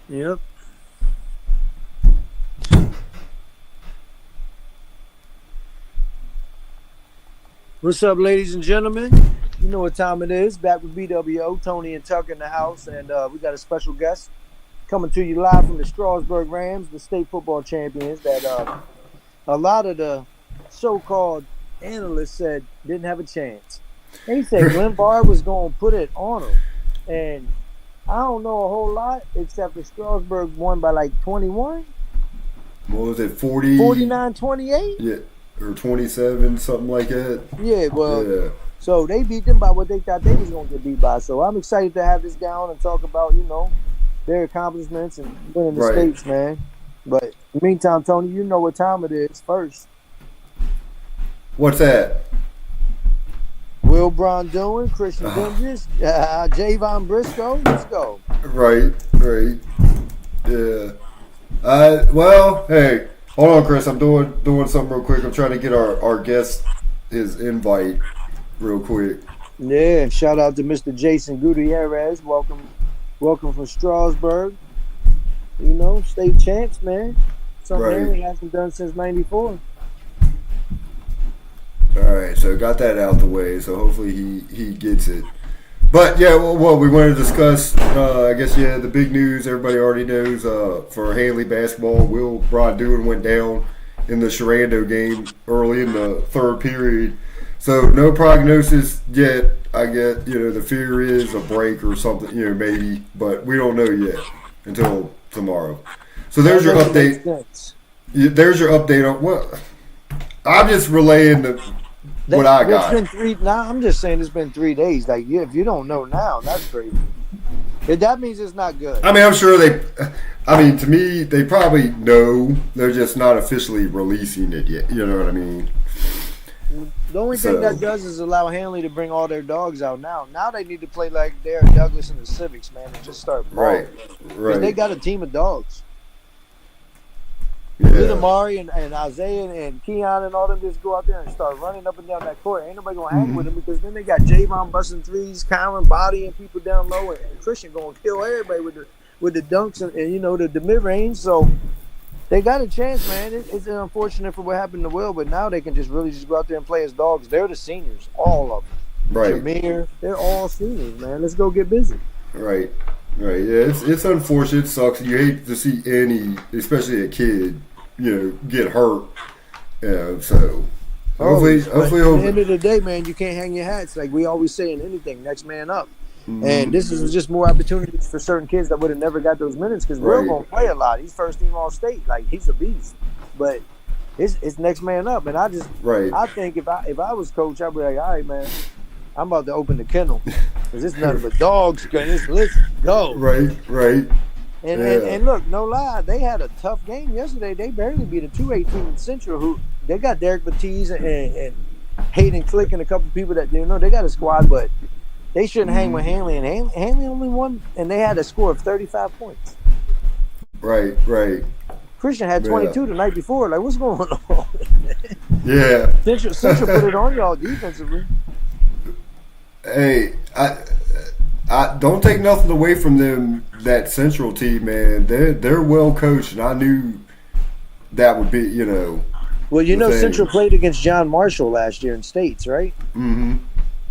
Yep. What's up, ladies and gentlemen? You know what time it is. Back with B.W.O, Tony and Tuck in the house, and we got a special guest coming to you live from the Strasburg Rams, the state football champions that a lot of the so-called analysts said didn't have a chance. They said Glenn Barr was going to put it on them, and I don't know a whole lot except that Strasburg won by like 21. What was it, 40? 49-28? Yeah, or 27, something like that. Yeah, well, Yeah. so they beat them by what they thought they was going to get beat by. So I'm excited to have this guy on and talk about, their accomplishments and winning the Right. states, man. But in the meantime, Tony, you know what time it is first. What's that? Will Braun doing, Christian Dinges, Javon Briscoe. Let's go. Right. Yeah. Well, hey, hold on, Chris. I'm doing something real quick. I'm trying to get our guest his invite real quick. Yeah, shout out to Mr. Jason Guiterrez. Welcome from Strasburg. State champs, man. Something he hasn't done since '94. All right, so got that out the way. So hopefully he gets it. But yeah, well, we wanted to discuss. I guess the big news everybody already knows. For Hanley basketball, Will Braun went down in the Sharando game early in the third period. So no prognosis yet. I get the fear is a break or something, maybe, but we don't know yet until tomorrow. So there's your update. There's your update on what I'm just relaying what I got. It's been I'm just saying it's been 3 days. Like, if you don't know now, that's crazy. That means it's not good. I mean, I'm sure to me, they probably know. They're just not officially releasing it yet. You know what I mean? The only thing that does is allow Hanley to bring all their dogs out now. Now they need to play like Derek Douglas and the Civics, man, and just start balling. Right. They got a team of dogs. Yeah. Let Amari and Isaiah and Keon and all them just go out there and start running up and down that court. Ain't nobody going to hang with them because then they got Javon busting threes, Kyron bodying people down low, and Christian going to kill everybody with the dunks and the mid-range. So they got a chance, man. It's unfortunate for what happened to Will, but now they can just really just go out there and play as dogs. They're the seniors, all of them. Right. Jameer, they're all seniors, man. Let's go get busy. Right. Yeah, it's unfortunate. It sucks. You hate to see any, especially a kid, get hurt. So hopefully. At the end of the day, man, you can't hang your hats. Like we always say in anything, next man up. Mm-hmm. And this is just more opportunities for certain kids that would have never got those minutes because Will gonna play a lot. He's first team all state. Like he's a beast. But it's next man up. And I think if I was coach, I'd be like, all right, man, I'm about to open the kennel because it's nothing but dogs. Let's go. Right. And look, no lie, they had a tough game yesterday. They barely beat a 2-8 team in Central. Who they got Derek Batiz and Hayden Click and a couple people that they got a squad, but they shouldn't hang with Hanley. And Hanley only won, and they had a score of 35 points. Right. Christian had 22 the night before. Like, what's going on? Yeah. Central put it on y'all defensively. Hey, I don't take nothing away from them. That Central team, man, they're well coached, and I knew that would be, Well, Central played against John Marshall last year in states, right? Mm-hmm.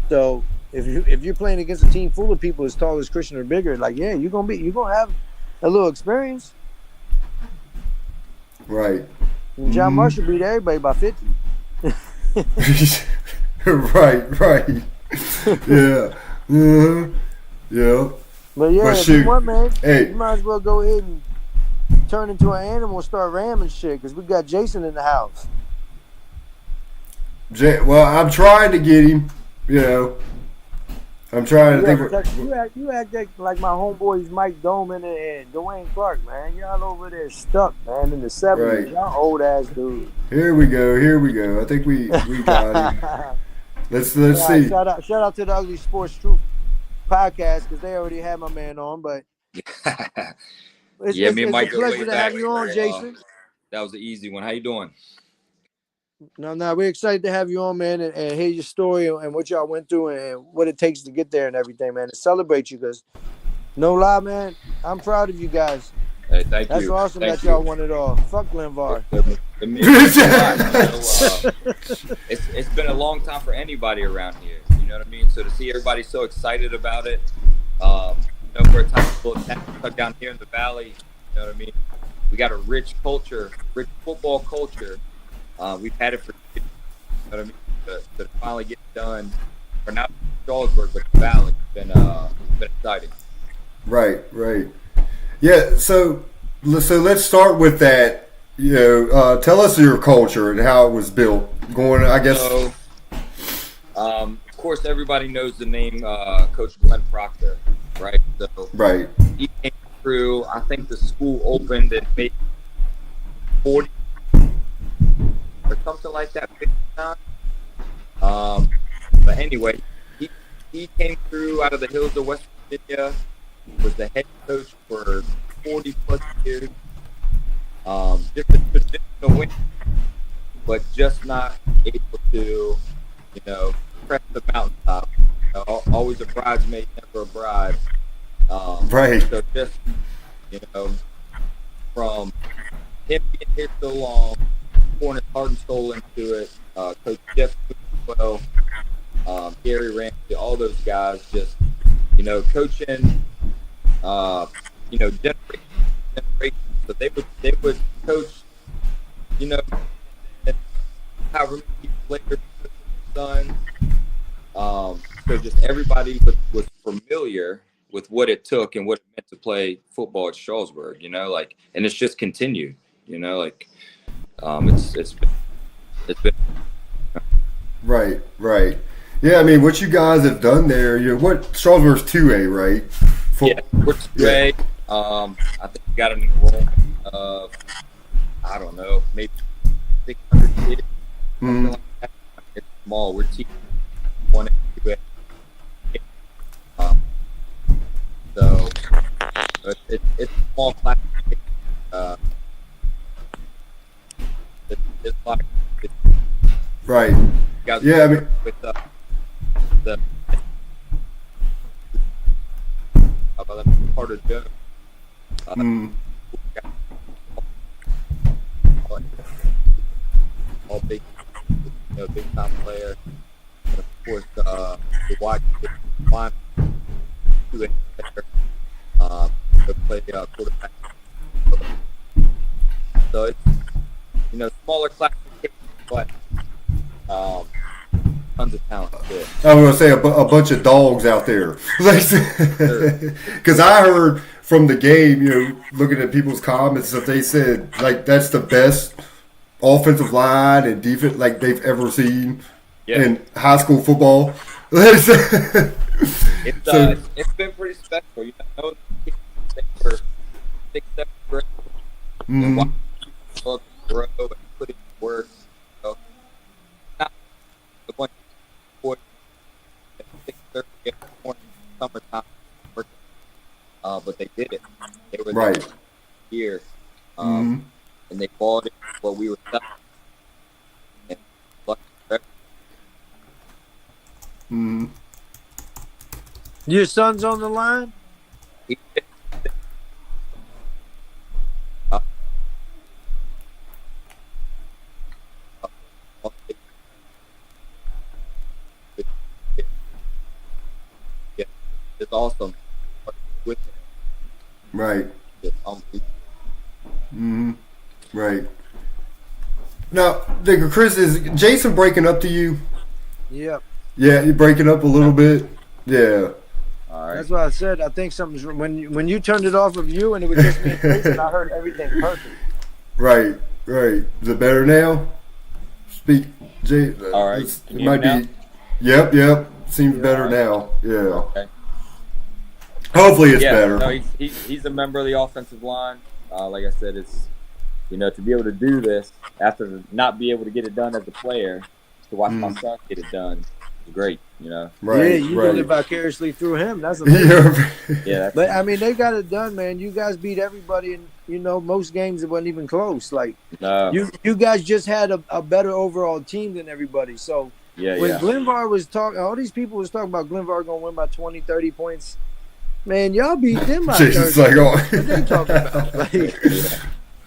So if you're playing against a team full of people as tall as Christian or bigger, like you're gonna have a little experience. Right. And John Marshall beat everybody by 50. Right. Yeah. Mm-hmm. Yeah. But if you want, man, you might as well go ahead and turn into an animal and start ramming shit because we got Jason in the house. Well, I'm trying to get him. I'm trying to think. You act like my homeboys Mike Doman and Dwayne Clark, man. Y'all over there stuck, man, in the 70s. Right. Y'all old ass dudes. Here we go. I think we got him. Let's see. Shout out to the Ugly Sports Truth podcast because they already had my man on, but it's me and Mike a pleasure to have you on, Jason. That was an easy one. How you doing? No, we're excited to have you on, man, and hear your story and what y'all went through and what it takes to get there and everything, man, to celebrate you because no lie, man, I'm proud of you guys. Hey, thank That's you. awesome Thank that y'all you. won it all. Fuck Glenvar. It means a lot, it's been a long time for anybody around here. You know what I mean? So to see everybody so excited about it, for a time to tuck down here in the valley, you know what I mean? We got a rich culture, rich football culture. We've had it for, you know what I mean? To finally get it done, or not Strasburg, but the valley. It's been exciting. Right. Yeah. So let's start with that. Tell us your culture and how it was built. I guess. So, of course, everybody knows the name Coach Glenn Proctor, right? So Right. he came through. I think the school opened in maybe 40 or something like that. But anyway, he came through out of the hills of West Virginia. Was the head coach for 40 plus years. Just a traditional win, but just not able to, press the mountaintop. Always a bridesmaid, never a bride. Right. So just, from him being here so long, pouring his heart and soul into it, Coach Jeff, Gary Ramsey, all those guys just, coaching, generation. So they would coach, and however many people later, sons. So just everybody was familiar with what it took and what it meant to play football at Strasburg, and it's just continued, it's been Right. Yeah, I mean, what you guys have done there, what Strasburg's 2A, right? yeah, we're 2A. I think we got an enrollment of, I don't know, maybe 600 kids, something like that. It's small. We're teaching 1A, 2A. So it's a small class. It's like Right. guys Yeah, I mean, with the part of Joe. All big, big time player, and of course the wide line, 2A player, to play quarterback. So it's smaller classification, but tons of talent too. I was going to say a bunch of dogs out there. Because I heard from the game, looking at people's comments, that they said, that's the best offensive line and defense they've ever seen in high school football. It's been pretty special. They were 6, 7 grade, and watching people grow and put in work. So not a bunch of boys at 6:30 in the morning, summertime, but they did it. They were there here, and they bought it what we were selling. And Your son's on the line? It's awesome. With him. Right. It's unbelievable. Right. Now, Chris, is Jason breaking up to you? Yep. Yeah, you breaking up a little bit? Yeah. All right. That's what I said. I think something's wrong. When you turned it off of you and it was just me and Jason, I heard everything perfect. Right. Is it better now? Speak, Jay. All right. It might be. Yep. Seems better now. Yeah. Okay. Hopefully it's better. No, he's a member of the offensive line. Like I said, it's to be able to do this after not be able to get it done as a player, to watch my son get it done is great. Right. Yeah, you live vicariously through him. That's amazing. Yeah. But I mean, they got it done, man. You guys beat everybody, and most games it wasn't even close. No. You guys just had a better overall team than everybody. So when Glenvar was talking, all these people was talking about Glenvar going to win by 20, 30 points. Man, y'all beat them by Jason's 30. like, oh. What they talking about? Like, Yeah.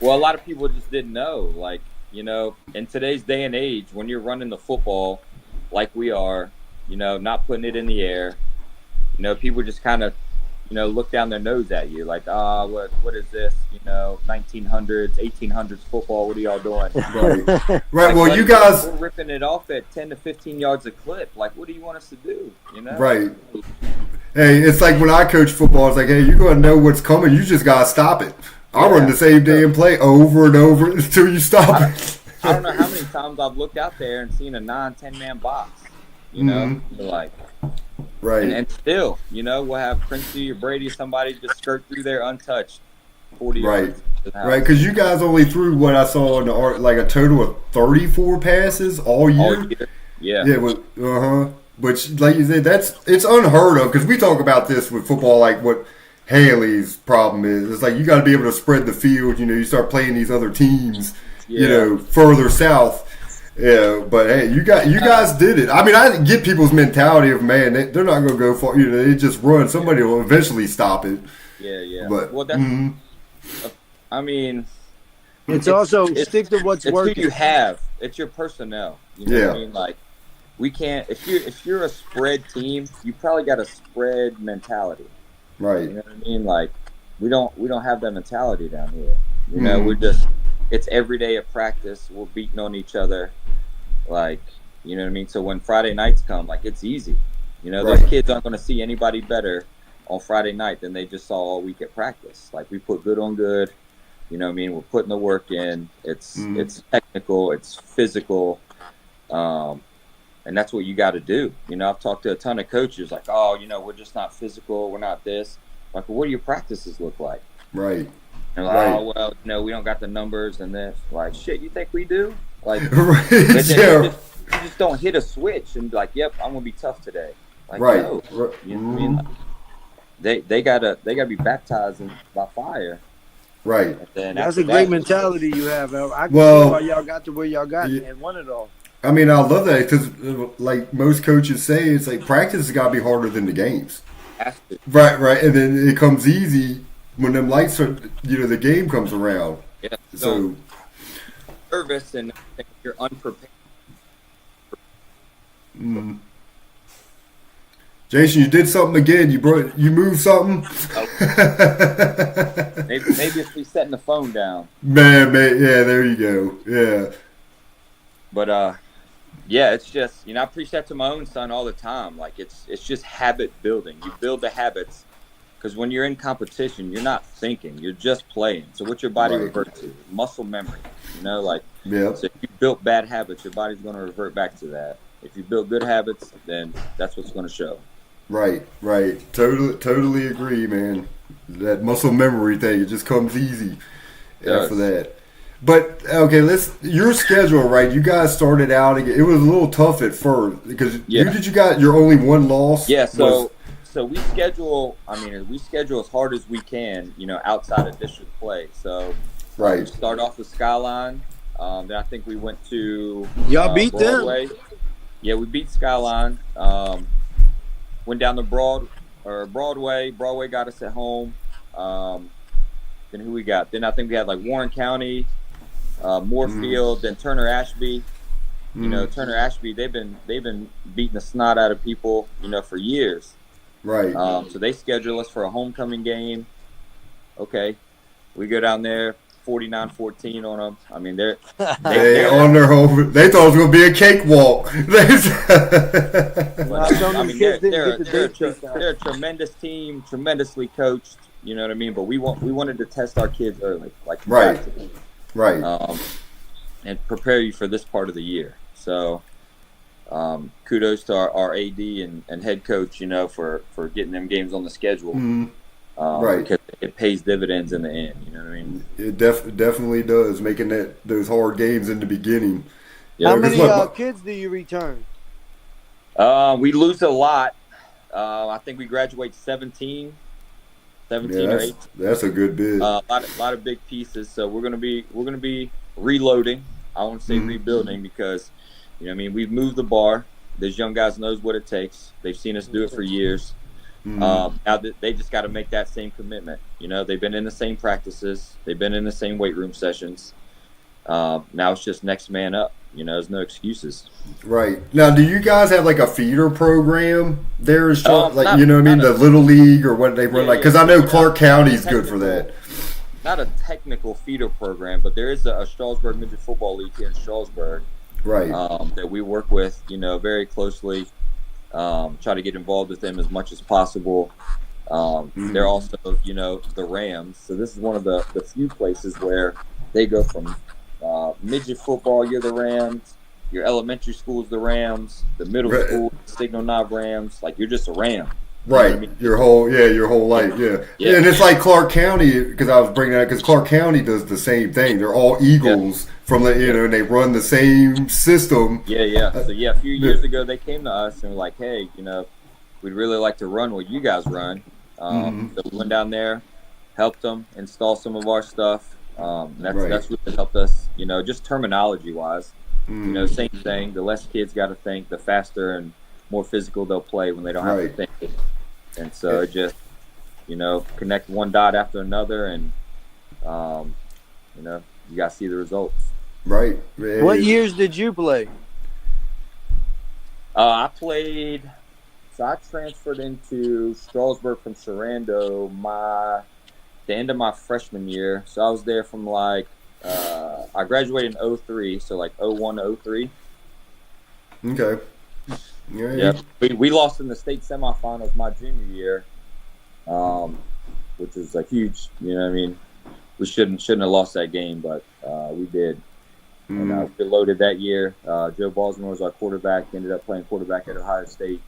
Well, a lot of people just didn't know. Like, in today's day and age, when you're running the football like we are, not putting it in the air, people just kind of, look down their nose at you like, what is this? 1900s, 1800s football. What are y'all doing? Right. Like, Well, you guys. we're ripping it off at 10 to 15 yards a clip. Like, what do you want us to do? Right. Hey, it's like when I coach football, it's like, hey, you're going to know what's coming. You just got to stop it. I'll run the same damn play over and over until you stop it. I don't know how many times I've looked out there and seen a 9-10-man box. Like, right. And still, we'll have Princey or Brady or somebody just skirt through there untouched 40 right. yards. Right, because you guys only threw what I saw in the art, like a total of 34 passes all year. Yeah. Yeah. Which, like you said, it's unheard of because we talk about this with football, like what Haley's problem is. It's like you got to be able to spread the field. You start playing these other teams, further south. Yeah, but hey, you guys did it. I mean, I get people's mentality of, man, they're not going to go far. They just run. Somebody will eventually stop it. Yeah. But, well, that's. I mean, it's also stick to what's it's working. who you have. It's your personnel. What I mean? Like, we can't. If you're a spread team, you probably got a spread mentality. Right. You know what I mean? Like, we don't have that mentality down here. We're just. It's every day at practice. We're beating on each other. Like, you know what I mean? So when Friday nights come, like, it's easy. Those kids aren't going to see anybody better on Friday night than they just saw all week at practice. Like, we put good on good. We're putting the work in. It's technical. It's physical. And that's what you got to do. I've talked to a ton of coaches like, we're just not physical. We're not this. Like, well, what do your practices look like? Right. And like, we don't got the numbers and this. Like, shit, you think we do? Like, right. You just don't hit a switch and be like, yep, I'm gonna be tough today. Like, right. No. You know what I mean? Like, they gotta be baptized by fire. Right. That's a great mentality you have. I can see why y'all got to where y'all got and won it all. I mean, I love that because, like most coaches say, it's like practice has got to be harder than the games. Right, and then it comes easy when them lights are, the game comes around. Yeah. So nervous and you're unprepared. Jason, you did something again. You moved something. Maybe if we setting the phone down. Man, yeah, there you go. Yeah. But yeah, it's just I preach that to my own son all the time. Like it's just habit building. You build the habits because when you're in competition, you're not thinking, you're just playing. So what's your body revert to? Muscle memory. So if you built bad habits, your body's going to revert back to that. If you build good habits, then that's what's going to show. Right. Totally agree, man. That muscle memory thing, it just comes easy after that. But okay, your schedule, right? You guys started out. It was a little tough at first because you got your only one loss. Yeah. So we schedule. We schedule as hard as we can. Outside of district play. So we start off with Skyline. Then I think we went to y'all beat Broadway. them. Yeah, we beat Skyline. Went down to Broadway. Broadway got us at home. Then who we got? Then I think we had like Warren County, Moorfield, then Turner Ashby. Turner Ashby, they've been beating the snot out of people, for years. Right. So they schedule us for a homecoming game. Okay, we go down there. 49-14 on them. They're on their home. They thought it was going to be a cakewalk. They're a tremendous team, tremendously coached. You know what I mean? But we wanted to test our kids early, like practically. Right. And prepare you for this part of the year. So, kudos to our AD and head coach, for getting them games on the schedule. Because it pays dividends in the end. You know what I mean? It definitely does, making those hard games in the beginning. How many kids do you return? We lose a lot. I think we graduate 17 or 8. That's a good bit. A lot of big pieces. So we're gonna be reloading. I won't say rebuilding because, we've moved the bar. Those young guys knows what it takes. They've seen us do it for years. Now they just got to make that same commitment. You know, they've been in the same practices, they've been in the same weight room sessions. Now it's just next man up. You know, there's no excuses. Right. Now, do you guys have like a feeder program there? Like, you know what I mean? The Little League or what they run like? Because I know Clark County's good for that. Not a technical feeder program, but there is a Strasburg Midget Football League here in Strasburg. Right. That we work with, you know, very closely. Try to get involved with them as much as possible. They're also, you know, the Rams. So this is one of the few places where they go from midget football, you're the Rams. Your elementary school is the Rams. The middle school, Signal Knob Rams. Like, you're just a Ram. Right, You know what I mean? your whole life, yeah. And it's like Clark County, because I was bringing that because Clark County does the same thing. They're all Eagles from the, you know, and they run the same system. Yeah. So a few years ago they came to us and were like, hey, you know, we'd really like to run what you guys run. So we went down there, helped them install some of our stuff. That's really helped us, you know, just terminology wise. You know, same thing. The less kids got to think, the faster and more physical they'll play when they don't have to think. And so it just, you know, connect one dot after another, and you know, you got to see the results. Right. What years did you play? I played. So I transferred into Strasburg from Sarando the end of my freshman year. So I was there from like I graduated in 03, so like 01 to 03. Okay. Yeah. We lost in the state semifinals my junior year, which was a huge. You know what I mean? We shouldn't have lost that game, but we did. And we loaded that year. Joe Baltimore was our quarterback. Ended up playing quarterback at Ohio State.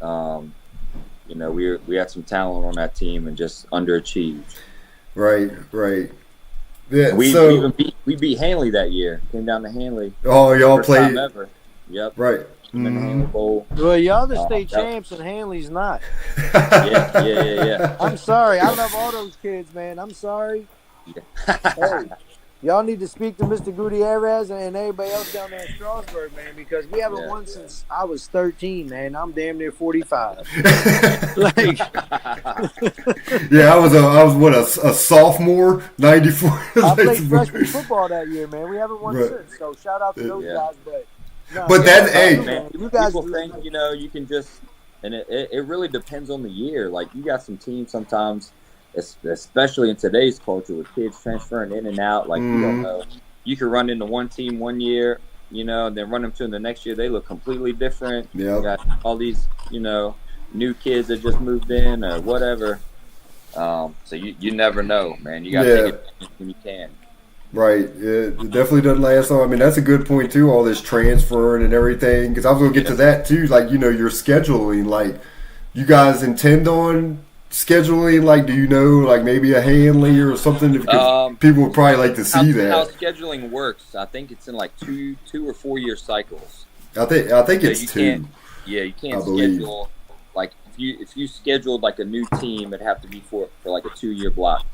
You know, we had some talent on that team and just underachieved. Right. Yeah. We beat Hanley that year. Came down to Hanley. Oh, y'all First played. time ever. Yep. Right. In the Hanley Bowl. Well, y'all the state champs and Hanley's not. Yeah. I'm sorry. I love all those kids, man. I'm sorry. Hey, y'all need to speak to Mr. Guiterrez and everybody else down there in Strasburg, man, because we haven't won since I was 13, man. I'm damn near 45. Like, yeah, I was a sophomore, 94. I played freshman football that year, man. We haven't won since, so shout out to those guys. But that's man, you guys people think, you know, you can just, and it really depends on the year. Like, you got some teams sometimes, especially in today's culture with kids transferring in and out, like you don't know. You could run into one team one year, you know, and then run them to them the next year. They look completely different. Yeah. You got all these, you know, new kids that just moved in or whatever. So you never know, man. You got to take it when you can. Right. Yeah, it definitely doesn't last long. I mean, that's a good point, too, all this transferring and everything, because I was going to get to that, too. Like, you know, your scheduling, like, you guys intend on scheduling, like, do you know, like, maybe a Hanley or something? Because people would probably like to see that. How scheduling works, I think it's in, like, two or 4 year cycles. I think it's two. You can't schedule, like, if you scheduled, like, a new team, it'd have to be for like, a 2 year block.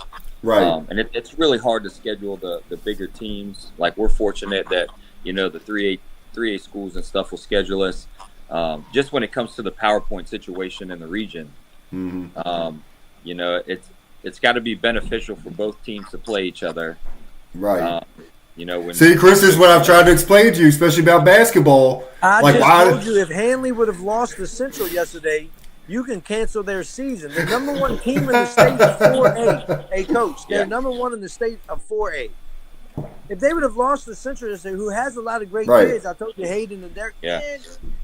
Right. And it's really hard to schedule the bigger teams. Like, we're fortunate that, you know, the 3A schools and stuff will schedule us. Just when it comes to the PowerPoint situation in the region, you know, it's got to be beneficial for both teams to play each other. Right. You know, see, Chris, this is what I've tried to explain to you, especially about basketball. I just told you, if Hanley would have lost to Central yesterday, you can cancel their season. The number one team in the state of 4A. Hey, Coach, they're number one in the state of 4A. If they would have lost to Central yesterday, who has a lot of great kids, I told you, Hayden and Derek,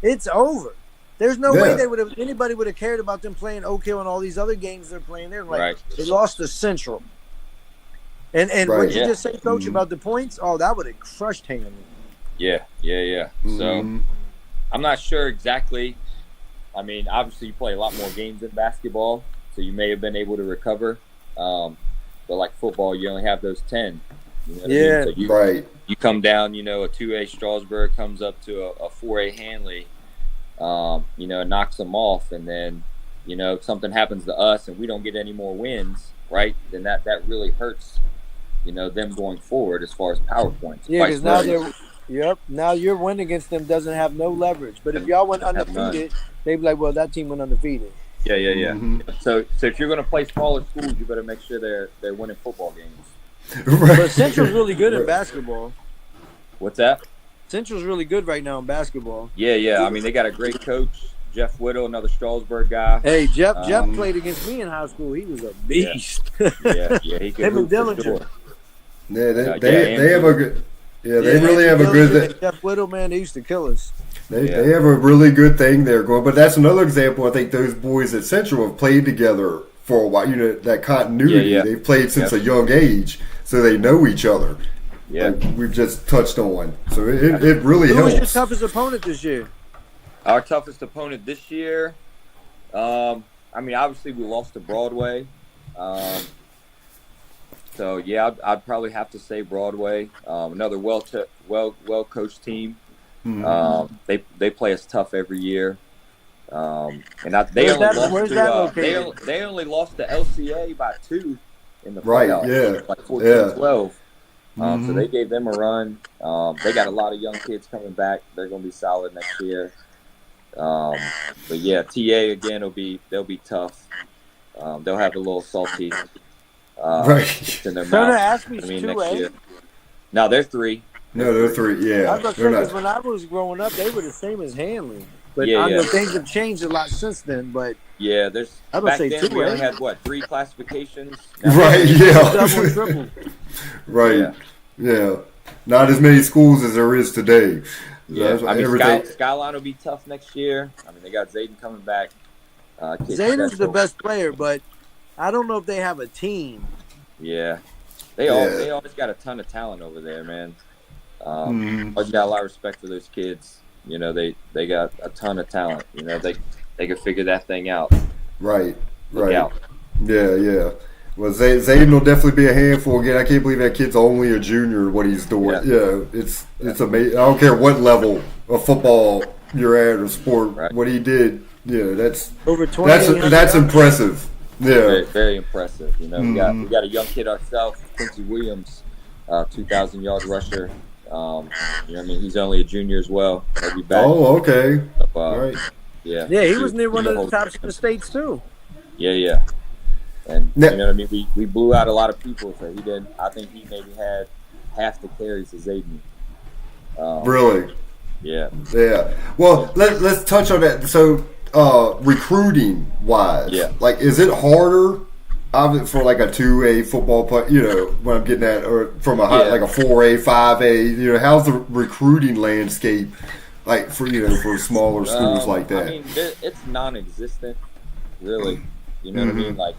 it's over. There's no way anybody would have cared about them playing Oak Hill and all these other games they're playing. They're like, they lost to Central. And what did you just say, Coach, about the points? Oh, that would have crushed Hanley. Yeah. So I'm not sure exactly. I mean, obviously you play a lot more games in basketball, so you may have been able to recover. But like football, you only have those 10. You know what I mean? So you come down, you know, a 2A Strasburg comes up to a 4A Hanley, you know, knocks them off, and then, you know, if something happens to us and we don't get any more wins, right, then that really hurts, you know, them going forward as far as PowerPoints. Yeah, because now your win against them doesn't have no leverage. But if y'all went undefeated, they'd be like, well, that team went undefeated. Yeah. Mm-hmm. So if you're going to play smaller schools, you better make sure they're winning football games. Right. But Central's really good in Right. basketball. What's that? Central's really good right now in basketball. Yeah. I mean, they got a great coach, Jeff Whittle, another Strasburg guy. Hey, Jeff played against me in high school. He was a beast. Yeah, he can Him and hoop for Dillinger. sure. Yeah, they have a good. Yeah, they Yeah, really have a good. Jeff Whittle, man, they used to kill us. They have a really good thing there going. But that's another example. I think those boys at Central have played together for a while. You know, that continuity. Yeah. They've played since a young age, so they know each other. Yeah. Like we've just touched on. So it really Who was helps. your toughest opponent this year? Our toughest opponent this year, I mean, obviously we lost to Broadway. So yeah, I'd probably have to say Broadway. Another well coached team. Mm-hmm. They play us tough every year. And they only lost to LCA by 2 in the playoffs. Yeah. Like 14-12. Mm-hmm. So they gave them a run. They got a lot of young kids coming back. They're going to be solid next year. But yeah, TA again they'll be tough. They'll have a little salty in their mouth. Next year. No, they're 3. No, they're 3. Yeah, I was going to say, when I was growing up, they were the same as Hanley. But I know things have changed a lot since then. But yeah, back then we only had 3 classifications. Right. Yeah. Double and triple. Right. Yeah. Not as many schools as there is today. Yeah, I mean, Skyline will be tough next year. I mean, they got Zayden coming back. Zayden's the best player, but I don't know if they have a team. Yeah, they always got a ton of talent over there, man. I got a lot of respect for those kids. You know, they got a ton of talent. You know, they can figure that thing out. Right. Look out. Yeah. Well, Zayden will definitely be a handful again. I can't believe that kid's only a junior. What he's doing, it's amazing. I don't care what level of football you're at or sport. Right. What he did, that's over 20. That's impressive. Yeah, very, very impressive. You know, we got a young kid ourselves, Quincy Williams, 2,000-yard rusher. You know, I mean, he's only a junior as well. He'll be back. Oh, okay. Right. Yeah, he was near one of the tops in the states too. Yeah. And you know what I mean? We blew out a lot of people, so he didn't. I think he maybe had half the carries as Zayden. Really? Yeah. Well, let's touch on that. So, recruiting wise, like, is it harder? For like a 2A football player, you know what I'm getting at, or from like a 4A, 5A, you know, how's the recruiting landscape like for smaller schools like that? I mean, it's non-existent, really. You know what I mean? Like,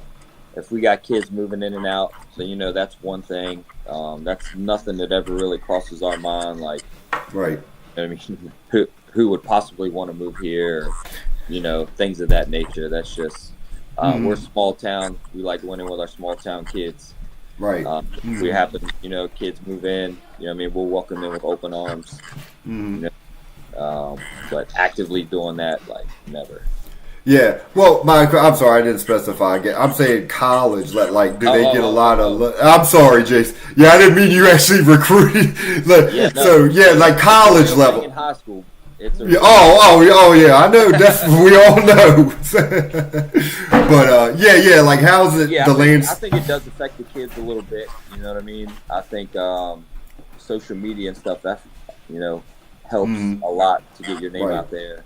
if we got kids moving in and out, so that's one thing. That's nothing that ever really crosses our mind. Like, right? I mean, who would possibly want to move here? Or, things of that nature. That's just. We're a small town. We like winning with our small town kids. Right. If we happen, kids move in, we'll welcome them with open arms. But actively doing that, like, never. Yeah. Well, I'm sorry, I didn't specify. I'm saying college. Do they get a lot of? I'm sorry, Jace. Yeah, I didn't mean you actually recruited. Like college level. In high school. Oh, yeah, I know. Definitely, we all know. But like, how's it? Yeah, I think it does affect the kids a little bit. You know what I mean? I think social media and stuff that helps a lot to get your name out there,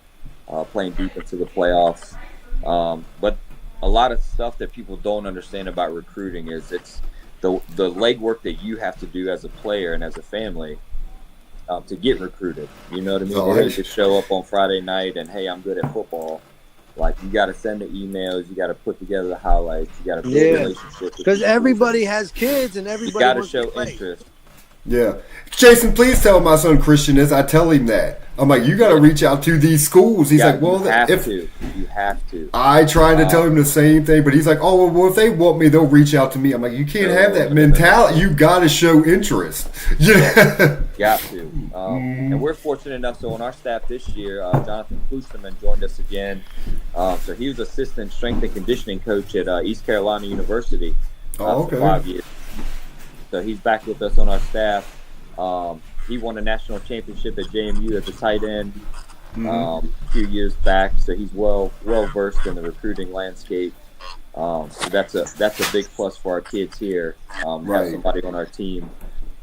playing deep into the playoffs. But a lot of stuff that people don't understand about recruiting is it's the legwork that you have to do as a player and as a family. To get recruited, you know what I mean? You don't just show up on Friday night and, hey, I'm good at football. Like, you got to send the emails, you got to put together the highlights, you got to build relationships. Because everybody has kids and everybody got to wants show to play. interest. Yeah. Jason, please tell my son Christian this. I tell him that. I'm like, you got to reach out to these schools. He's like, well, you have to. I tried to tell him the same thing, but he's like, oh, well, if they want me, they'll reach out to me. I'm like, you can't have that mentality. You got to show interest. Yeah. Got to. And we're fortunate enough, so on our staff this year, Jonathan Klusterman joined us again. So he was assistant strength and conditioning coach at East Carolina University for 5 years. So he's back with us on our staff. He won a national championship at JMU as a tight end. a few years back, so he's well versed in the recruiting landscape. So that's a big plus for our kids here. Have somebody on our team,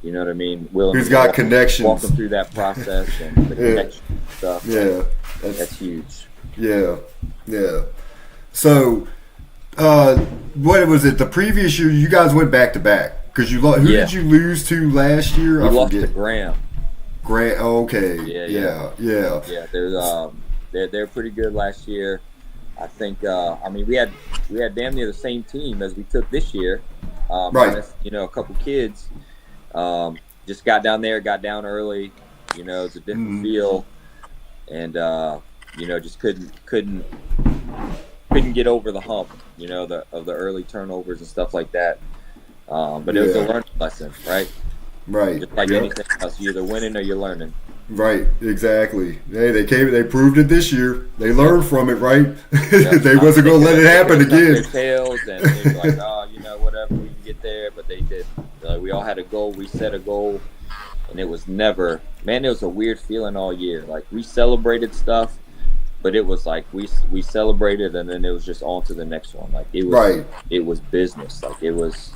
you know what I mean, willing who's to got connections, walk them through that process and the connection stuff. Yeah, that's huge. Yeah. So, what was it? The previous year, you guys went back to back because you who did you lose to last year? We lost to Graham. Grant. Okay. Yeah. They're pretty good last year. I think. I mean, we had damn near the same team as we took this year. Minus, a couple kids. Just got down early. It's a different feel, and just couldn't get over the hump. Of the early turnovers and stuff like that. But it was a learning lesson, right? Right. Just like anything else, you're either winning or you're learning. Right, exactly. Hey, they proved it this year. They learned from it, right? They wasn't going to let it happen again. Their tails and they were like, whatever, we can get there. But they did. We all had a goal. We set a goal, and it was never. Man, it was a weird feeling all year. Like we celebrated stuff, but it was like we celebrated, and then it was just on to the next one. Like it was. It was business. Like it was.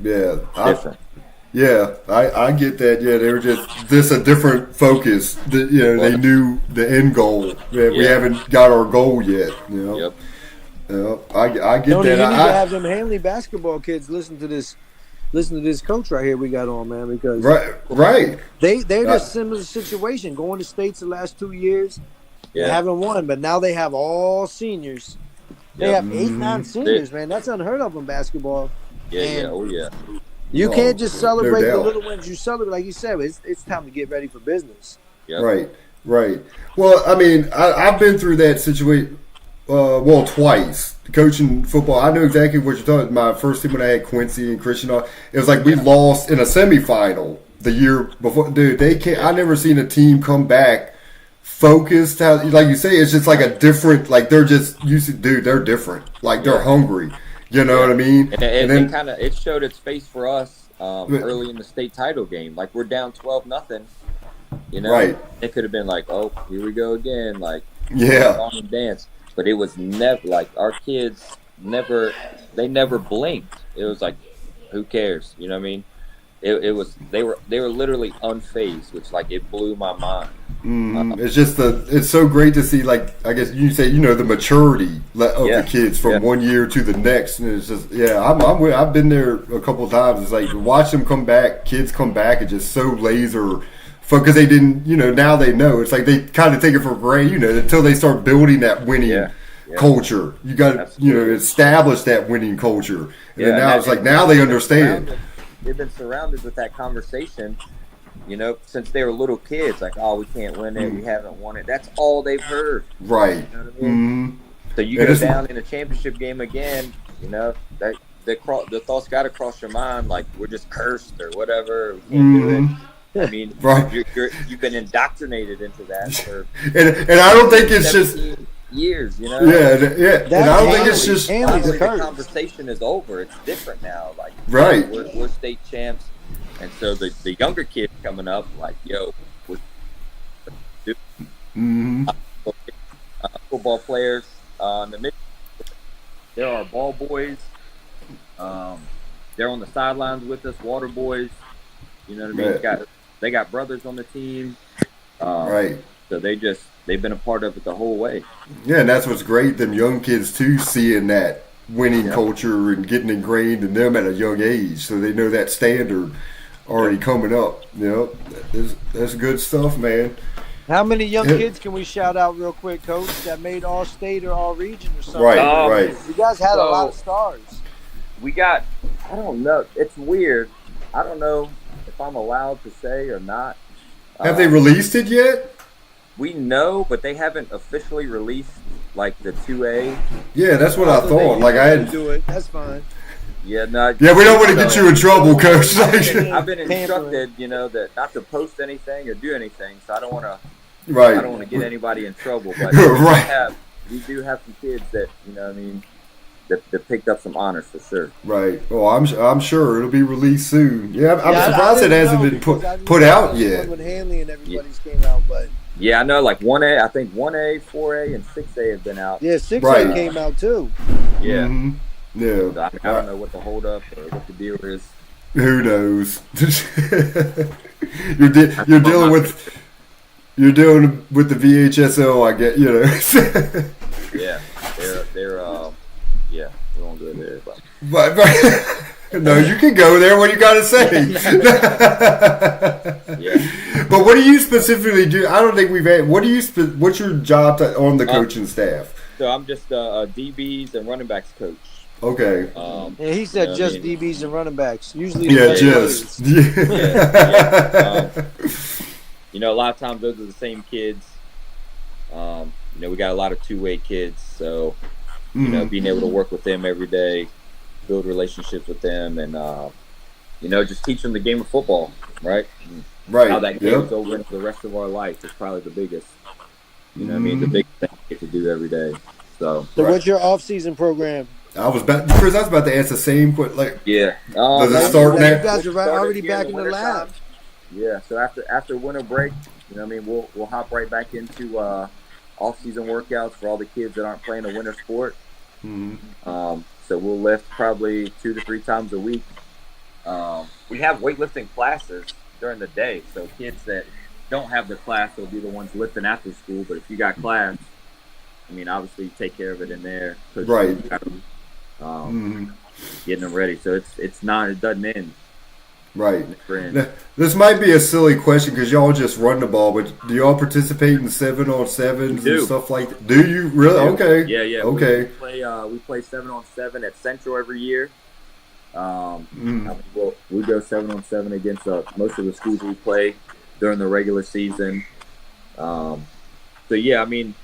Yeah. Different. I get that. Yeah, they were just a different focus. They knew the end goal. We haven't got our goal yet. Yep. I get Tony, that. You need to have them Hanley basketball kids listen to this coach right here we got on, man, because right. They're in a similar situation. Going to states the last 2 years, they haven't won, but now they have all seniors. They have 8, 9 seniors, man. That's unheard of in basketball. You can't just celebrate the little wins. You celebrate, like you said, it's time to get ready for business. Yep. Right. Well, I mean, I've been through that situation, twice. Coaching football, I know exactly what you're talking about. My first team when I had Quincy and Christian, it was like we lost in a semifinal the year before. Dude, I never seen a team come back focused. Like you say, it's just like a different, like they're just used to, dude, they're different. Like they're hungry. You know what I mean? And then it showed its face for us early in the state title game. Like we're down 12-0. It could have been like, oh, here we go again. Like song and dance. But it was never like our kids never blinked. It was like, who cares? You know what I mean? It was they were literally unfazed, which like it blew my mind. It's just it's so great to see, like I guess you say, the maturity of the kids from one year to the next, and it's just I've been there a couple of times. It's like to watch them come back, kids come back, and just so laser because they didn't, now they know. It's like they kind of take it for granted, until they start building that winning culture. You got to establish that winning culture, and then now it's like now they understand. They've been surrounded with that conversation, since they were little kids. Like, oh, we can't win it. We haven't won it. That's all they've heard. Right. You know what I mean? So you go down in a championship game again, that the thoughts got to cross your mind, like we're just cursed or whatever. We can't do it. I mean, you've been indoctrinated into that for and I don't think it's just years, Yeah. And I don't think it's just the conversation is over. It's different now. Like we're state champs, and so the younger kids coming up, like we're football players in the mid. There are ball boys. They're on the sidelines with us, water boys. You know what I mean? They got brothers on the team. So they've been a part of it the whole way. Yeah, and that's what's great. Them young kids too, seeing that winning culture and getting ingrained in them at a young age, so they know that standard already coming up. That's good stuff, man. How many young kids can we shout out real quick, Coach, that made all state or all region or something? Right. You guys had a lot of stars. We got, I don't know. It's weird. I don't know if I'm allowed to say or not. Have they released it yet? We know, but they haven't officially released like the 2A. Yeah, that's what I thought. Like I had do it. That's fine. Yeah, no. Yeah, we don't want to get you in trouble, Coach. I've been instructed, that not to post anything or do anything, so I don't want to. Right. I don't want to get anybody in trouble, but we do have some kids that that picked up some honors for sure. Right. Well, I'm sure it'll be released soon. Yeah, I'm surprised it hasn't been put out yet. When Hanley and everybody's came out, but Yeah, I know. Like 1A, I think 1A, 4A, and 6A have been out. Yeah, 6A Right. came out too. Yeah. Mhm. Yeah. So, I don't know what the holdup or what the deal is. Who knows? You're dealing with you're dealing with the VHSO. I get Yeah, they're yeah, we won't go there, but but no, you can go there. What you got to say? yeah. But what do you specifically do? I don't think we've had. What's your job on the coaching staff? So I'm just a DBs and running backs coach. Okay. Yeah, he said what just I mean? DBs and running backs. Usually, Yeah, the just. You know, a lot of times those are the same kids. You know, we got a lot of two-way kids, so you know, being able to work with them every day, build relationships with them, and you know, just teach them the game of football, right? Right. How that carries over into the rest of our life is probably the biggest. You know what I mean? The biggest thing we get to do every day. So what's your off-season program? Chris, I was about to ask the same question. Like, yeah. does it start You now? guys are already back in the lab. Yeah. So after winter break, you know what I mean, we'll hop right back into off-season workouts for all the kids that aren't playing a winter sport. So we'll lift probably 2 to 3 times a week. We have weightlifting classes during the day, so kids that don't have the class will be the ones lifting after school. But if you got class, I mean, obviously you take care of it in there, Right. Getting them ready. So it's not, it doesn't end. Right. Now, this might be a silly question because y'all just run the ball, but do y'all participate in 7-on-7s and stuff like that? Do you really? Okay. Yeah. Okay. We play 7-on-7 at Central every year. We go 7-on-7 against most of the schools we play during the regular season. So yeah, I mean,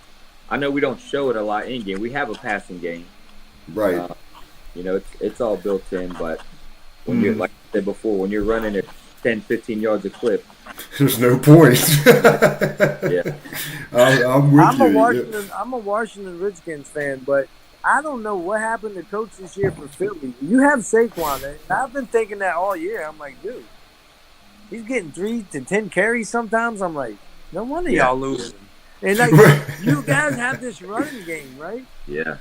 I know we don't show it a lot in game. We have a passing game, right? You know, it's all built in. But when you're, like I said before, when you're running at 10, 15 yards a clip, there's no point. Yeah, I'm with you. I'm a Washington Redskins fan, but I don't know what happened to coach this year for Philly. You have Saquon, and I've been thinking that all year. I'm like, dude, he's getting 3 to 10 carries sometimes. I'm like, no wonder y'all losing. And like, you guys have this running game, right? Yeah.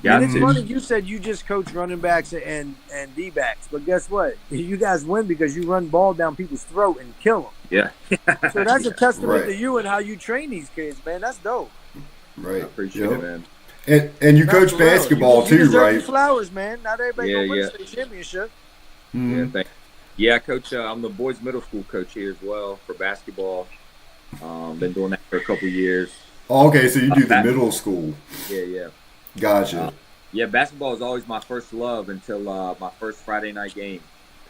And it's funny, you said you just coach running backs and D-backs, but guess what? You guys win because you run ball down people's throat and kill them. Yeah. So that's a testament to you and how you train these kids, man. That's dope. Right. I appreciate it, man. And you coach basketball you too, right? Your flowers, man. Not everybody gonna win a state championship. Yeah, thanks. Yeah, coach. I'm the boys' middle school coach here as well for basketball. Been doing that for a couple years. Oh, okay, so you do the middle school. Yeah. Gotcha. Yeah, basketball was always my first love until my first Friday night game,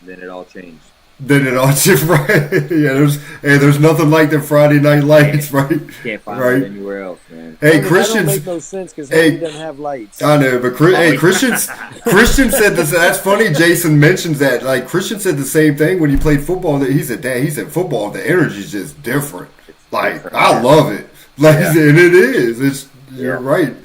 and then it all changed. Then it all just right. Yeah, there's nothing like the Friday night lights, right? Can't find it anywhere else, man. Hey, Christians, that don't make no sense because he doesn't have lights. I know, but Christian said this. That's funny. Jason mentions that. Like Christian said the same thing when he played football. That he said football, the energy's just different. Like different, I love it. Like and it is. You're right.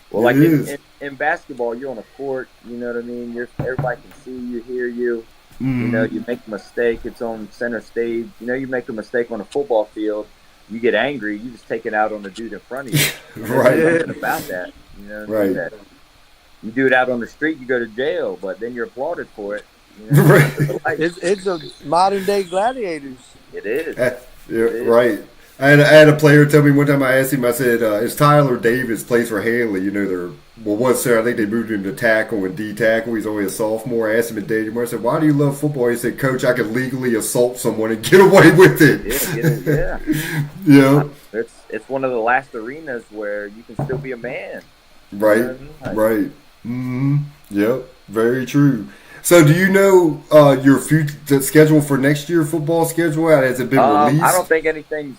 Well, like in basketball, you're on a court. You know what I mean. Everybody can see you, hear you. You know, you make a mistake, it's on center stage. You know, you make a mistake on a football field, you get angry, you just take it out on the dude in front of you. Right. There's nothing about that. You know what I mean? That you do it out on the street, you go to jail, but then you're applauded for it. You know, right. It's a modern day gladiators. It is. Right. I had a player tell me one time. I asked him. I said, "Is Tyler Davis plays for Hanley? You know, once there, I think they moved him to tackle and D tackle. He's only a sophomore." I asked him at Dayton. I said, "Why do you love football?" He said, "Coach, I could legally assault someone and get away with it." Yeah. It's one of the last arenas where you can still be a man. Right. You know what I mean? Right. Mm-hmm. Yep. Very true. So, do you know your future schedule for next year? Football schedule? Has it been released? I don't think anything's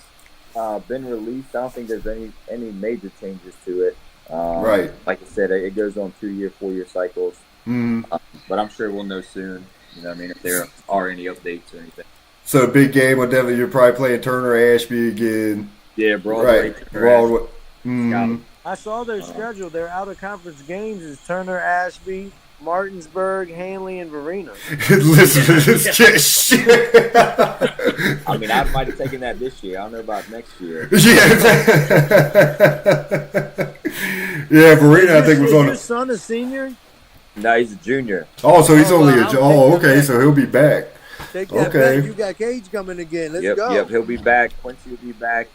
been released. I don't think there's any major changes to it. Right. Like I said, it goes on 2-year, 4-year cycles. But I'm sure we'll know soon. You know what I mean? If there are any updates or anything. So, big game on Devil. You're probably playing Turner Ashby again. Yeah, Broadway. Right. Broadway. I saw their schedule. Their out of conference games is Turner Ashby, Martinsburg, Hanley, and Varina. Listen to this shit. I mean, I might have taken that this year. I don't know about next year. Yeah, Verena, I think was on. Is your son a senior? No, he's a junior. Oh, so he's only wow. okay, so he'll be back. Take that Okay. back. You got Cage coming again. Let's go. Yep, he'll be back. Quincy will be back.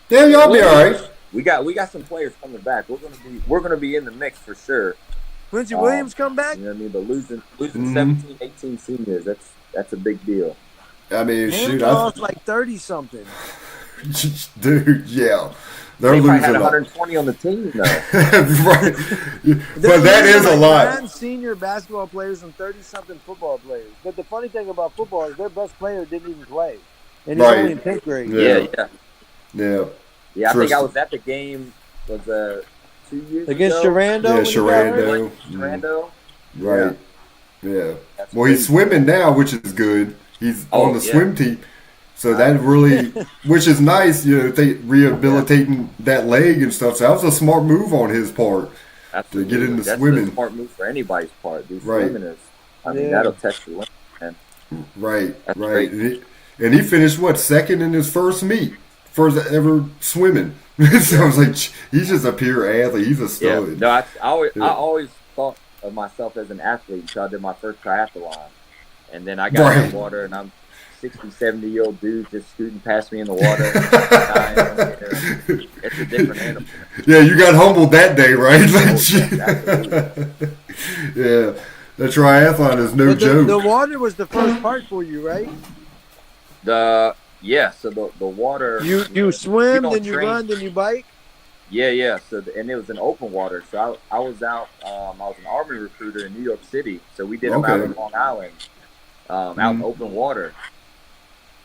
Yeah, y'all be all right. We got some players coming back. We're gonna be in the mix for sure. Quincy Williams come back? You know what I mean? But losing 17, 18 seniors, that's a big deal. I mean, Hanley shoot, lost like 30-something. dude, yeah. They're They losing probably had a lot. 120 on the team though. Right. They're But that losing is a like lot. 9 senior basketball players and 30-something football players. But the funny thing about football is their best player didn't even play. And he's Right. only in 10th grade. Yeah. Yeah. Yeah. I think I Tristan. was at the game. Was 2 years Against ago? Sharando? Yeah, when he got hurt? Sharando. Sharando. Right. Yeah. That's Well, he's crazy. swimming now, which is good. He's on the yeah. swim team. So that really, which is nice, you know, they rehabilitating that leg and stuff. So that was a smart move on his part. Absolutely. get into That's swimming. a smart move for anybody's part. These Right. swimming is, I mean, Yeah. that'll test your limit, man. Right, That's right. great. And he finished, second in his first meet, first ever swimming. So I was like, he's just a pure athlete. He's a Yeah. stud. No, I Yeah. always thought of myself as an athlete until I did my first triathlon. And then I got in Right. the water, and I'm 60, 70-year-old dude just scooting past me in the water. It's a different animal. Yeah, you got humbled that day, right? Like, Absolutely. yeah, the triathlon is no But joke. the water was the first part for you, right? So the water. You swim, don't then you train. run, then you bike? Yeah. So and it was in open water. So I was out. I was an Army recruiter in New York City. So we did them out Okay. in Long Island, out in open water.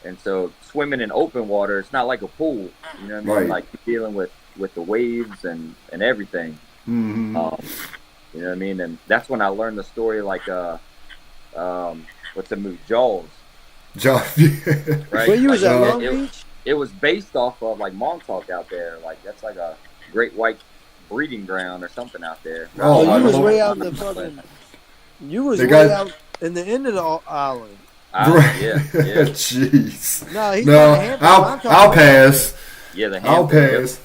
And so swimming in open water, it's not like a pool. You know what I mean? Right. Like you're dealing with the waves and everything. Mhm. You know what I mean? And that's when I learned the story. Like what's the movie Jaws? John, Right. Where you was Like, at uh, Long it, Beach? it was based off of like Montauk out there. Like that's like a great white breeding ground or something out there. Oh, you I was don't- way out in the fucking. You was They way got- out in the end of the island. Right. Yeah. Jeez. No, he's No, not a Hampton. I'm talking I'll about- pass. Yeah, the I'll Hampton, pass.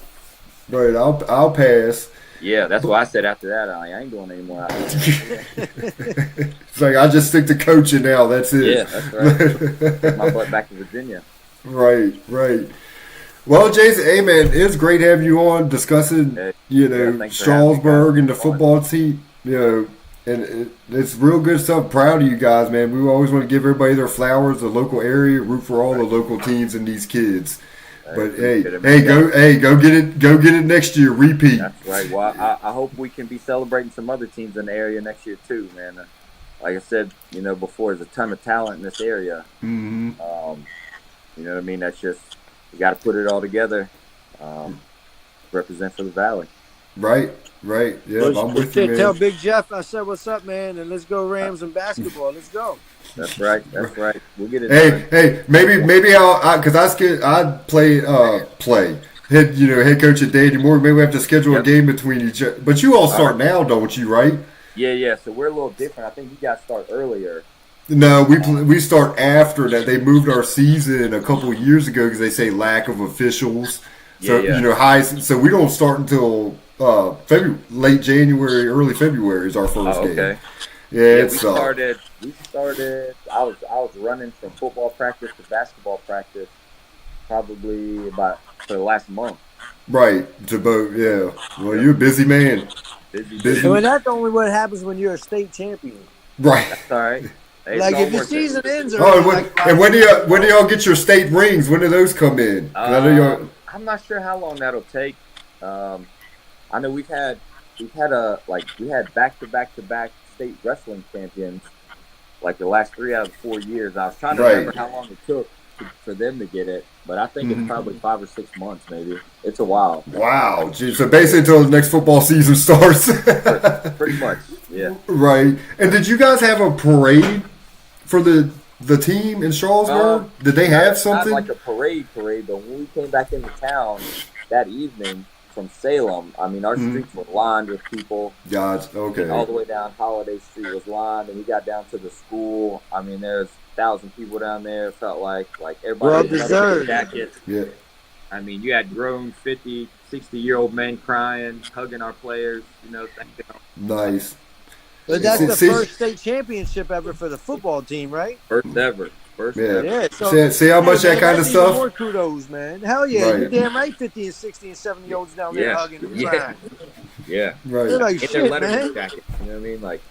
Right, I'll pass. Yeah, that's what I said after that. I ain't going anymore. It's like I just stick to coaching now. That's it. Yeah, that's right. Take my butt back to Virginia. Right. Well, Jason, hey man, it's great having you on discussing, Hey, you yeah, know, thanks for having me, Strasburg guys. and the football team. You know, and it's real good stuff. Proud of you guys, man. We always want to give everybody their flowers, the local area, root for all the local teams and these kids. But hey, go get it next year. Repeat. That's right. Well, I hope we can be celebrating some other teams in the area next year too, man. Like I said, before, there's a ton of talent in this area. Mm-hmm. You know what I mean? That's just you got to put it all together. Represent for the Valley. Right. Yeah, I'm with you, man. Tell Big Jeff I said what's up, man, and let's go Rams and basketball. Let's go. That's right. We'll get it done. Hey, maybe because I play head coach at Dandy Moore. Maybe we have to schedule a game between each other. But you all start now, don't you? Right? Yeah. So we're a little different. I think you guys start earlier. No, we start after that. They moved our season a couple of years ago because they say lack of officials. So Yeah. So we don't start until late January, early February is our first game. Okay. Yeah, We started. I was running from football practice to basketball practice, probably for the last month. right to both. Yeah. Well, you're a busy man. Busy. And that's only what happens when you're a state champion. Right. That's all right. Hey, Like it's all if your worth it. season ends, And when do y'all get your state rings? When do those come in? 'Cause I know y'all. I'm not sure how long that'll take. I know we had back to back state wrestling champions like the last 3 out of 4 years. I was trying to remember how long it took for them to get it, but I think it's probably 5 or 6 months, maybe. It's a while. Wow. Geez, so basically until the next football season starts. Pretty much, yeah. Right. And did you guys have a parade for the team in Strasburg? Did they have something? Not like a parade, but when we came back into town that evening, from Salem. I mean, our streets were lined with people. Gotcha. Okay. And all the way down Holiday Street was lined, and we got down to the school. I mean, there's 1,000 people down there. It felt like everybody Well deserved. jackets. Yeah. I mean, you had grown 50, 60-year-old men crying, hugging our players. Thank them. Nice. But that's the first state championship ever for the football team, right? First ever. Yeah. So, see how much that kind of stuff. More kudos, man. Hell yeah, Right. you're damn right. 50 and 60 and 70-year-olds down there hugging and crying. Yeah. Right. They're like, In shit, their letterman man. jackets. You know what I mean? Like,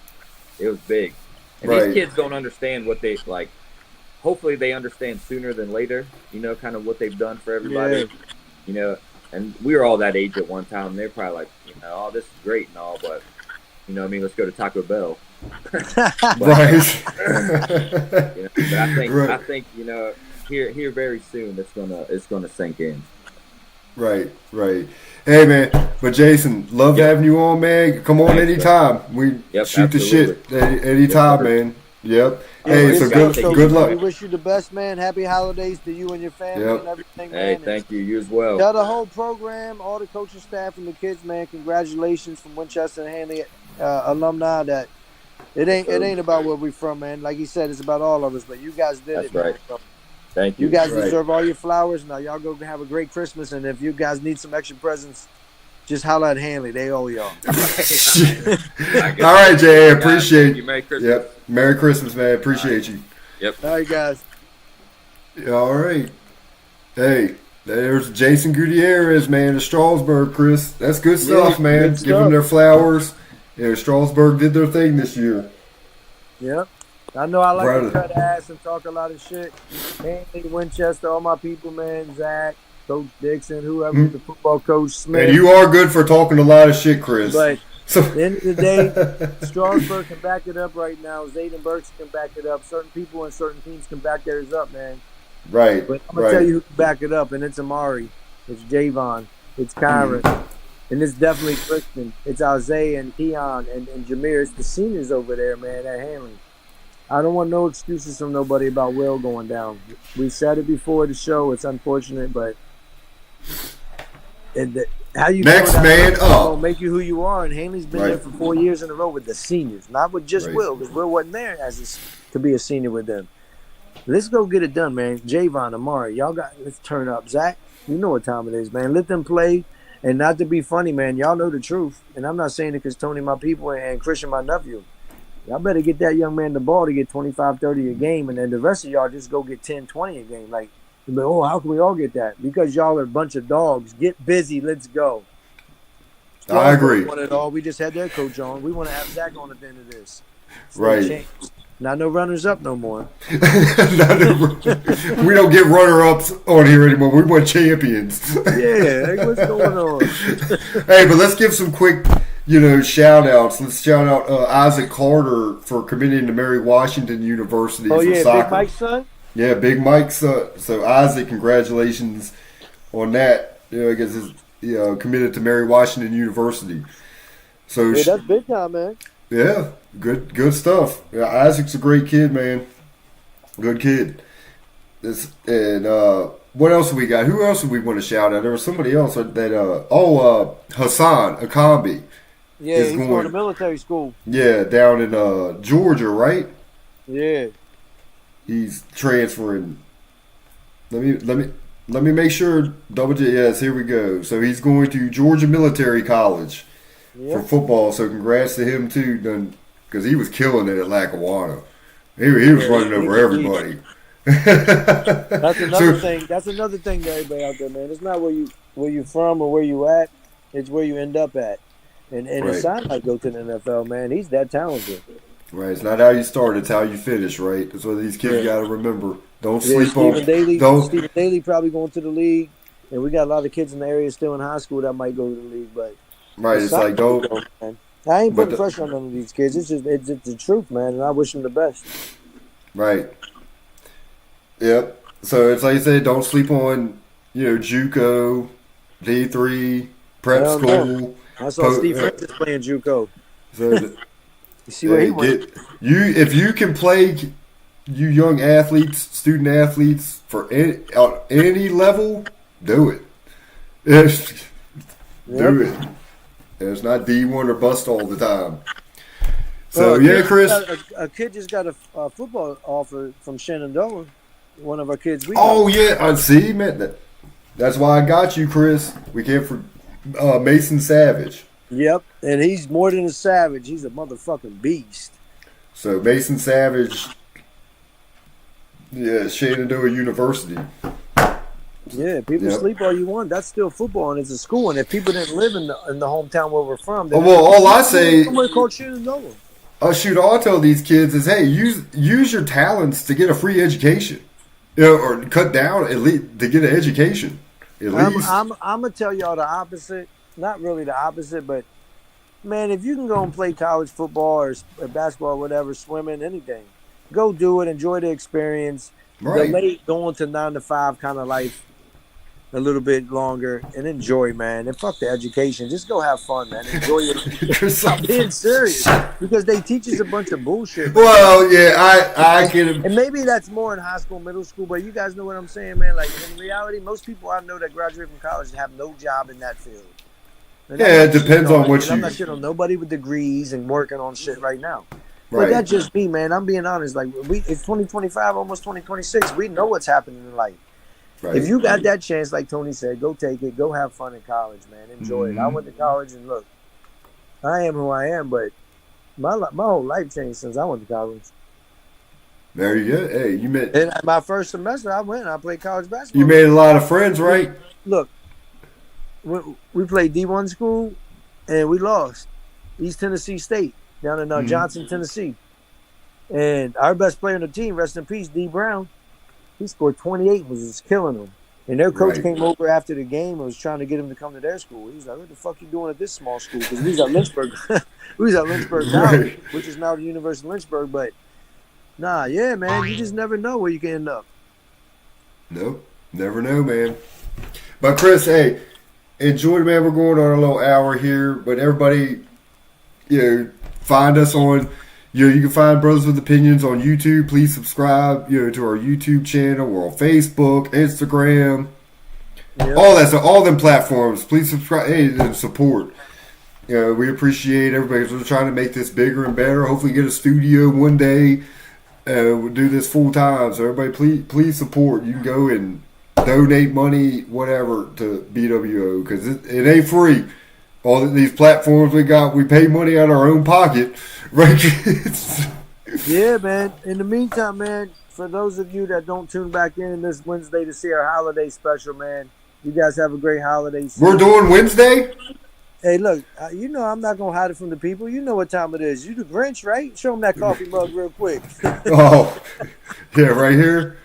it was big. And Right. these kids don't understand what they like. Hopefully, they understand sooner than later. Kind of what they've done for everybody. Yeah. And we were all that age at one time. And they're probably like, oh, this is great and all, but let's go to Taco Bell. Right. But I think Right. I think here very soon it's gonna sink in. Right. Hey man, but Jason, love having you on, man. Come on Thanks, anytime. We shoot the shit anytime, man. Yep. Hey, so good luck. We wish you the best, man. Happy holidays to you and your family and everything, Hey, man. thank you. You as well. Tell the whole program, all the coaching staff and the kids, man, congratulations from Winchester and Hanley alumni that it ain't about where we from, man. Like he said, it's about all of us, but you guys did That's it, man. right. So Thank you. you guys deserve all your flowers. Now y'all go have a great Christmas, and if you guys need some extra presents, just holler at Hanley. They owe y'all. All right, Jay. Appreciate you. Merry Christmas. Yep. Merry Christmas, man. Appreciate you. Yep. All right, guys. All right. Hey, there's Jason Guiterrez, man, of Strasburg, Chris. That's good stuff, man. good Give them their flowers. Yeah, Strasburg did their thing this year. Yep. I know I like Brother. to cut ass and talk a lot of shit. Hanley, Winchester, all my people, man. Zach, Coach Dixon, whoever, the football coach, Smith. And you are good for talking a lot of shit, Chris. But So, at the end of the day, Strasburg can back it up right now. Zayden Burks can back it up. Certain people and certain teams can back theirs up, man. right. But I'm going to tell you who can back it up, and it's Amari. It's Javon. It's Kyron. And it's definitely Christian. It's Isaiah and Keon and Jameer. It's the seniors over there, man, at Hanley. I don't want no excuses from nobody about Will going down. We said it before the show. It's unfortunate, but how you Next go down man up. will make you who you are. And Hanley's been there for 4 years in a row with the seniors, not with just Will, because Will wasn't there to be a senior with them. Let's go get it done, man. Javon, Amari, let's turn up. Zach, you know what time it is, man. Let them play. And not to be funny, man, y'all know the truth. And I'm not saying it because Tony, my people, and Christian, my nephew. Y'all better get that young man the ball to get 25, 30 a game, and then the rest of y'all just go get 10, 20 a game. Like, how can we all get that? Because y'all are a bunch of dogs. Get busy. Let's go. I agree. We want it all. We just had their coach on. We want to have Zach on at the end of this. Right. Not no runners up no more. We don't get runner-ups on here anymore. We want champions. Yeah, what's going on? Hey, but let's give some quick, shout-outs. Let's shout out Isaac Carter for committing to Mary Washington University for soccer. Big Mike's son? Yeah, Big Mike's son. So, Isaac, congratulations on that. I guess he's committed to Mary Washington University. So, yeah, that's big time, man. Yeah, good stuff. Yeah, Isaac's a great kid, man. Good kid. What else have we got? Who else do we want to shout out? There was somebody else that Hassan Akambi. Yeah, he's going to military school. Yeah, down in Georgia, right? Yeah. He's transferring. Let me make sure. Yes, here we go. So he's going to Georgia Military College. For football, so congrats to him too, because he was killing it at Lackawanna. He was running over everybody. That's another thing. That's another thing to everybody out there, man. It's not where you from or where you at. It's where you end up at. And it sounds like go to the NFL, man. He's that talented. Right. It's not how you start; it's how you finish. Right. That's what these kids got to remember. Don't sleep on. Stephen Daly probably going to the league, and we got a lot of kids in the area still in high school that might go to the league, but. Right, it's like don't. I ain't putting pressure on none of these kids. It's the truth, man, and I wish them the best. Right. Yep. So it's like you said, don't sleep on JUCO, D3, prep school. I saw Steve Francis playing JUCO. So you see where he went. If you can play, you young athletes, student athletes for any level, do it. Yep. Do it. And it's not D1 or bust all the time. So, yeah, Chris. A kid just got a football offer from Shenandoah. One of our kids. Oh, yeah. I see, man. That's why I got you, Chris. We came for Mason Savage. Yep. And he's more than a savage. He's a motherfucking beast. So, Mason Savage, yeah, Shenandoah University. Yeah, people sleep all you want. That's still football, and it's a school. And if people didn't live in the hometown where we're from, then all I say, somewhere called Shenandoah. Shoot, all I tell these kids is, hey, use your talents to get a free education, or cut down at least to get an education. At least I'm gonna tell y'all the opposite. Not really the opposite, but man, if you can go and play college football or basketball, or whatever, swimming, anything, go do it. Enjoy the experience. right. Delay going to 9 to 5 kind of life a little bit longer and enjoy, man. And fuck the education. Just go have fun, man. Enjoy it. I'm being serious because they teach us a bunch of bullshit. Man. Well, yeah, I get it. And maybe that's more in high school, middle school, but you guys know what I'm saying, man. Like in reality, most people I know that graduate from college have no job in that field. And Yeah, it depends on what I'm you. not shit on nobody with degrees and working on shit right now. But Right. that's just me, man. I'm being honest. Like it's 2025, almost 2026. We know what's happening in life. Right. If you got that chance, like Tony said, go take it. Go have fun in college, man. Enjoy it. I went to college and look, I am who I am, but my whole life changed since I went to college. There you go. Hey, you met. And my first semester, I played college basketball. You made a lot of friends, right? Look, we played D1 school, and we lost East Tennessee State down in Johnson, Tennessee. And our best player on the team, rest in peace, D. Brown, he scored 28 and was just killing them. And their coach Right. came over after the game and was trying to get him to come to their school. He was like, what the fuck you doing at this small school? Because we was at Lynchburg. We was at Lynchburg now, Right. which is now the University of Lynchburg. But, nah, yeah, man, you just never know where you can end up. Nope. Never know, man. But Chris, hey, enjoy, man. We're going on a little hour here, but everybody, find us on. You can find Brothers with Opinions on YouTube. Please subscribe, to our YouTube channel. We're on Facebook, Instagram, Yeah. all that stuff, all them platforms. Please subscribe and support. We appreciate everybody. We're trying to make this bigger and better. Hopefully, get a studio one day. We'll do this full time. So everybody, please support. You can go and donate money, whatever, to B.W.O. because it ain't free. All these platforms we got, we pay money out of our own pocket, right? Yeah, man. In the meantime, man, for those of you that don't tune back in this Wednesday to see our holiday special, man, you guys have a great holiday season. We're doing Wednesday? Hey, look, I'm not going to hide it from the people. You know what time it is. You the Grinch, right? Show them that coffee mug real quick. Oh, yeah, right here.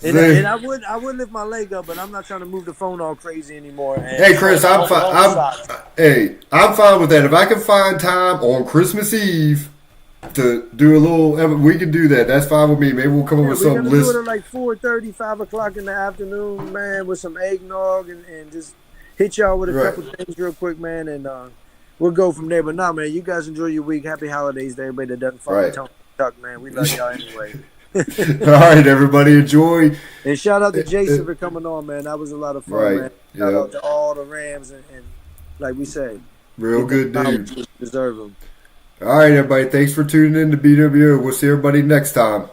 And I would lift my leg up, but I'm not trying to move the phone all crazy anymore. And Hey, Chris, I'm fine. I'm fine with that. If I can find time on Christmas Eve to do a little, we can do that. That's fine with me. Maybe we'll come up with we're something. going to do it at like 4:30, 5 o'clock in the afternoon, man, with some eggnog and just hit y'all with a couple things real quick, man, and we'll go from there. But nah, man, you guys enjoy your week. Happy holidays to everybody that doesn't fucking Tony Tuck, man. We love y'all anyway. All right, everybody, enjoy. And shout out to Jason for coming on, man. That was a lot of fun, man. Shout out to all the Rams and like we say, real good dude. Deserve them. All right, everybody. Thanks for tuning in to BWO. We'll see everybody next time.